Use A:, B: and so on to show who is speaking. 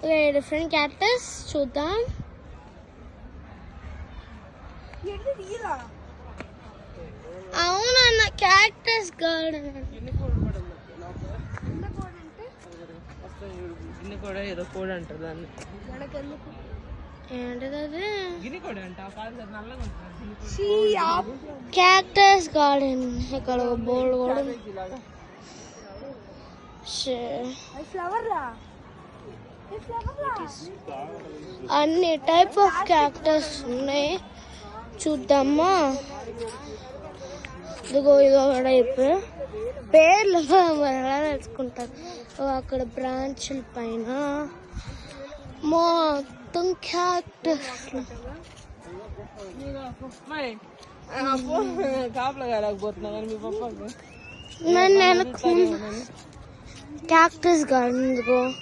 A: Different cactus చూద్దాం. అవునన్న cactus garden
B: ఏదో కోడ్ అంటారు దాన్ని.
A: ఏంటిది అది?
B: గినికోడ్ అంట.
A: Cactus garden. ఇక్కడ బోర్డు కూడా అన్ని టైప్ ఆఫ్ క్యాక్టస్ ఉన్నాయి. చూద్దామా. ఇదిగో ఇదో టైప్ పేర్లు ఎలా తెలుసుకుంటారు. అక్కడ బ్రాంచ్ల పైన మొత్తం క్యాక్టస్. నన్ను క్యాక్టస్ గార్డెన్ ఇదిగో